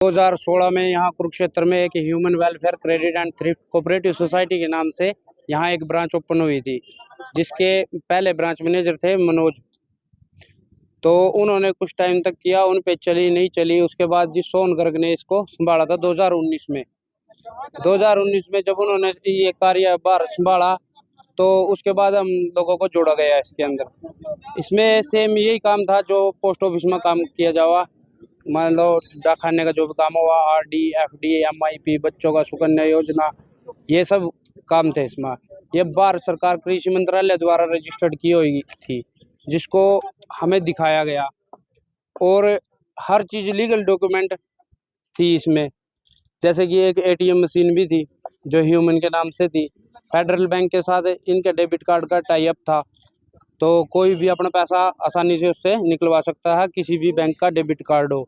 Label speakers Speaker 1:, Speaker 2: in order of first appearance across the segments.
Speaker 1: 2016 में यहाँ कुरुक्षेत्र में एक human welfare credit and thrift cooperative society के नाम से यहाँ एक ब्रांच ओपन हुई थी, जिसके पहले ब्रांच मैनेजर थे मनोज। तो उन्होंने कुछ टाइम तक किया, उन पे चली नहीं चली। उसके बाद जिस सोन गर्ग ने इसको संभाला था 2019 में। 2019 में जब उन्होंने ये कार्यभार संभाला तो उसके बाद हम लोगों को जोड़ा गया इसके अंदर। इसमें सेम यही काम था जो पोस्ट ऑफिस में काम किया जावा, मान लो डाकखाने का जो भी काम हुआ, RD, FD, MIP, बच्चों का सुकन्या योजना, ये सब काम थे इसमें। ये भारत सरकार कृषि मंत्रालय द्वारा रजिस्टर्ड की हुई थी, जिसको हमें दिखाया गया, और हर चीज़ लीगल डॉक्यूमेंट थी इसमें। जैसे कि एक ATM मशीन भी थी जो ह्यूमन के नाम से थी। फेडरल बैंक के साथ इनके डेबिट कार्ड का टाई अप था, तो कोई भी अपना पैसा आसानी से उससे निकलवा सकता है, किसी भी बैंक का डेबिट कार्ड हो।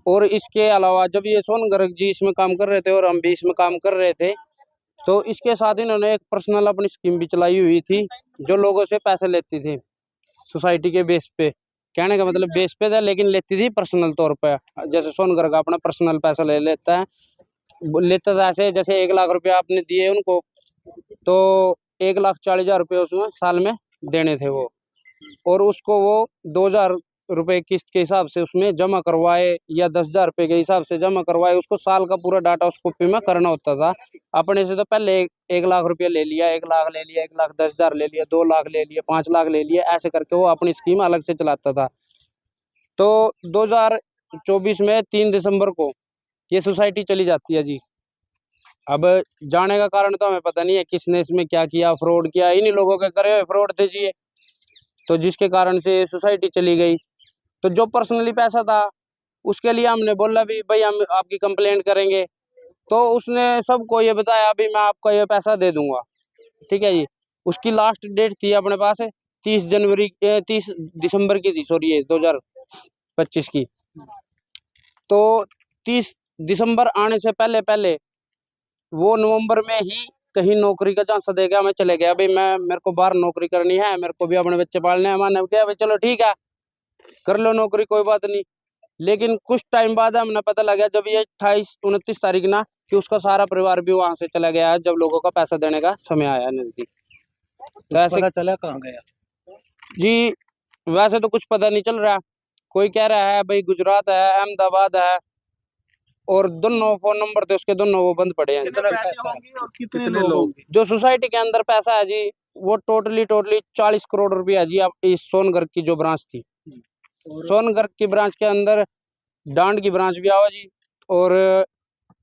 Speaker 1: और इसके अलावा जब ये सोन गर्ग जी इसमें काम कर रहे थे और हम भी इसमें काम कर रहे थे, तो इसके साथ इन्होंने एक पर्सनल अपनी स्कीम भी चलाई हुई थी जो लोगों से पैसे लेती थी सोसाइटी के बेस पे। कहने का मतलब बेस पे था, लेकिन लेती थी पर्सनल तौर पे। जैसे सोन गर्ग अपना पर्सनल पैसा ले लेता है, लेता था ऐसे, जैसे 1 लाख रुपया आपने दिए उनको, तो 1,40,000 रुपये उसमें साल में देने थे वो, और उसको वो 2,000 रुपये किस्त के हिसाब से उसमें जमा करवाए या 10,000 रुपये के हिसाब से जमा करवाए। उसको साल का पूरा डाटा उस कॉपी में करना होता था। अपने से तो पहले 1 लाख रुपया ले लिया, 1 लाख ले लिया, 1,10,000 ले लिया, 2 लाख ले लिया, 5 लाख ले लिया, ऐसे करके वो अपनी स्कीम अलग से चलाता था। तो 2024 में 3 दिसंबर को ये सोसाइटी चली जाती है जी। अब जाने का कारण तो हमें पता नहीं है, किसने इसमें क्या किया, फ्रॉड किया, इन्हीं लोगों के करे हुए फ्रॉड थे जी ये। तो जिसके कारण से सोसाइटी चली गई। तो जो पर्सनली पैसा था उसके लिए हमने बोला भी भाई हम आपकी कंप्लेंट करेंगे, तो उसने सबको ये बताया अभी मैं आपका ये पैसा दे दूंगा, ठीक है जी। उसकी लास्ट डेट थी अपने पास 30 दिसंबर की थी, सॉरी, ये 2025 की। तो 30 दिसंबर आने से पहले पहले वो नवंबर में ही कहीं नौकरी का चांस दे गया, मैं चले गया भाई, मेरे को बाहर नौकरी करनी है, मेरे को भी अपने बच्चे पालने हैं। मैंने क्या भाई चलो ठीक है, कर लो नौकरी, कोई बात नहीं। लेकिन कुछ टाइम बाद हमने पता लगा, जब ये 28-29 तारीख ना, कि उसका सारा परिवार भी वहां से चला गया है, जब लोगों का पैसा देने का समय आया नजदीक। तो ऐसे
Speaker 2: पता चला कहाँ गया
Speaker 1: जी? वैसे तो कुछ पता नहीं चल रहा। कोई कह रहा है भाई गुजरात है, अहमदाबाद है, और दोनों फोन नंबर थे उसके, दोनों वो बंद पड़े हैं।
Speaker 2: कितना पैसा और कितने लोग?
Speaker 1: जो सोसाइटी के अंदर पैसा है जी, वो टोटली 40 करोड़ रुपया जी। अब इस सोनगढ़ की जो ब्रांच थी, सोनगढ़ की ब्रांच के अंदर डांड की ब्रांच भी आवा जी, और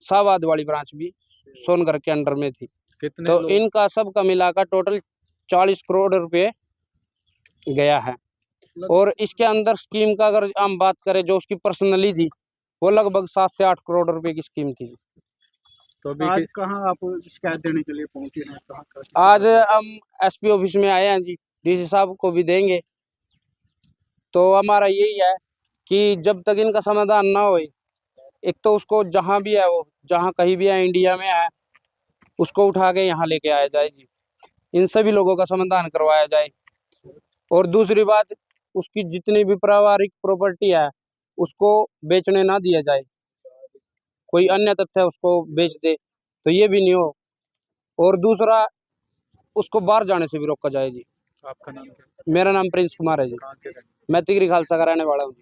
Speaker 1: शाहबाद वाली ब्रांच भी सोनगढ़ के अंडर में थी।
Speaker 2: कितने
Speaker 1: तो
Speaker 2: लोग?
Speaker 1: इनका सबका मिलाकर टोटल 40 करोड़ रुपए गया है। और इसके अंदर स्कीम का अगर हम बात करें जो उसकी पर्सनली थी, वो लगभग 7 से 8 करोड़ रुपए की स्कीम थी।
Speaker 2: तो अभी आज कहाँ आप शिकायत देने के लिए पहुंचे हैं? कहाँ?
Speaker 1: आज हम SP ऑफिस में आए हैं जी, DC साहब को भी देंगे। तो हमारा यही है कि जब तक इनका समाधान ना हो, एक तो उसको जहाँ भी है, वो जहाँ कहीं भी है इंडिया में है, उसको उठा के यहाँ लेके आया जाए जी, इन सभी लोगों का समाधान करवाया जाए। और दूसरी बात, उसकी जितनी भी पारिवारिक प्रॉपर्टी है उसको बेचने ना दिया जाए, कोई अन्य तथ्य उसको बेच दे तो ये भी नहीं हो। और दूसरा, उसको बाहर जाने से भी रोका जाए जी।
Speaker 2: आपका नाम क्या?
Speaker 1: मेरा नाम प्रिंस कुमार है जी,
Speaker 2: कहाँ के रहने?
Speaker 1: मैं तिगरी खालसा का रहने वाला हूँ।